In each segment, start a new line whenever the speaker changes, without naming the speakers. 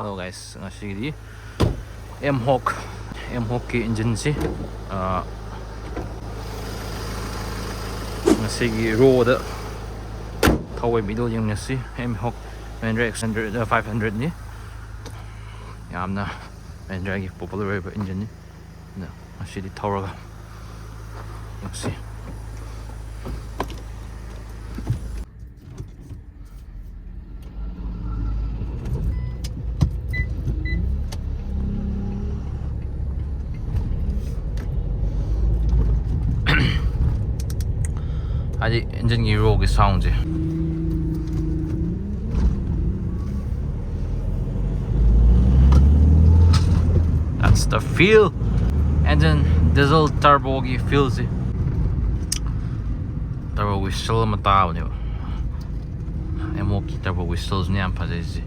Hello guys, ngasi mHawk ki engine si ngasi road thawai video yung ngasi mHawk Mahindra XUV500 ni yamna Mahindra gi popular engine ni ngasi di thawraga ngasi 아직 엔진이 로그 사운드. That's the feel. Engine diesel turbo gi feels it. Turbo whistle mata ne. mHawk turbo whistles ni am phajai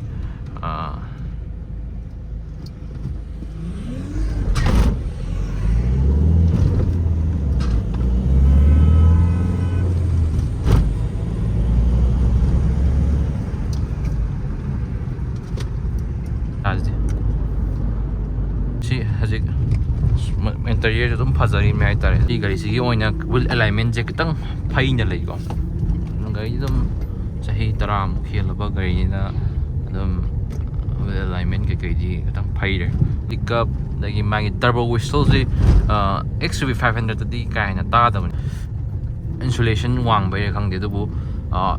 Hajik interior tum phajari me ai tare I gari sigi oina wheel alignment je kitang phaina lei ko gari dum chahi taram khelaba gari na dum wheel alignment ke kai ji kitang phaire pickup dagi magi turbo whistle ji XUV500 di kai na ta da insulation wang bai khang de bu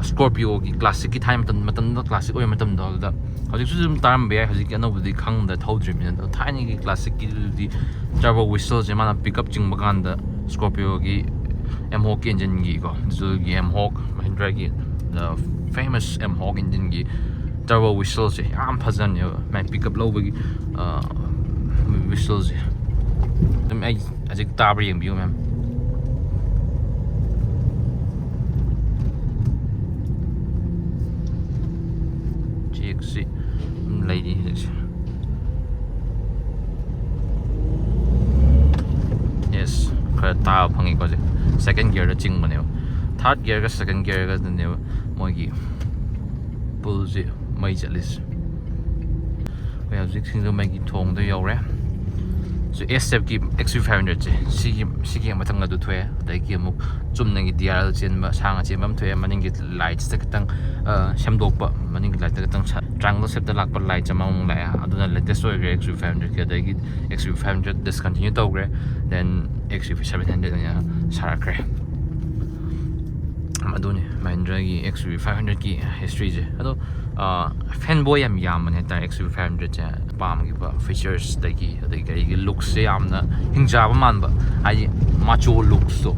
Scorpio ki classic ki time matan classic oi matam da hajik su zum taram be hajik ano budi khang da thau dream da tiny ki classic ki di turbo whistle je mana pickup ching bagan da Scorpio ki mHawk engine gi ko so gi mHawk Mahindra gi the famous mHawk engine gi turbo whistle je am phazan yo mai pickup low gi whistle je tum ai hajik tar yeng biu mem see lady yes khara ta phangi ko je second gear da ching bane third gear ga second gear ga ne moi gi pull je mai chalis we have six thing mai gi thong da yaure so SF ki XUV500 je sigi mathang adu thwe dai ki amuk chumna gi DRL chen ba sanga che bam thwe maning gi lights ta kitang shamdok pa maning gi light ta kitang triangle shape da lak pa light chamang la aduna latest oi XUV500 ke dai gi XUV500 discontinue tawgre then XUV700 nya sarakre aduni Mahindra gi XUV500 ki history je ado fanboy yam ne ta XUV500 je pam gi ba features da gi looks se amna hingja ba man ba ai macho looks so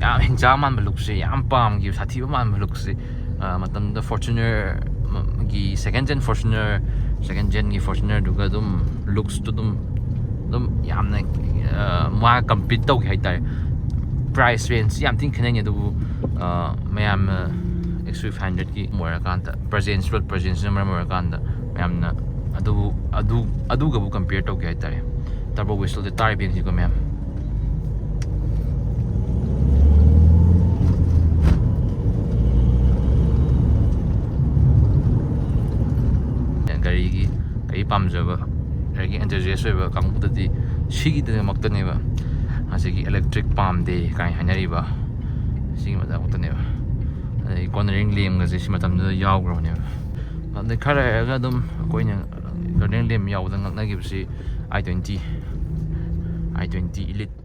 yam hingja man ba looks se yam pam gi sathi ba man ba looks se matam da Fortuner gi second gen Fortuner du ga dum looks to dum yam na ma compete tau hai ta price range yam think khane du mayam XUV500 ki more kan ta presence number more kan da mayam na adu ga bu compare to kai tare turbo whistle de tire beng ji ko ma'am gari pamjaba gari enthusiast oiba kangbu da di sigi de makta ne ba asigi electric pam de kai hanari ba sigi ma da makta ne ba ai cornering lem ga je simatam da yaw gro ne ba de khara ga dum koina cornering lem yaw da ngak na gi si i20 elite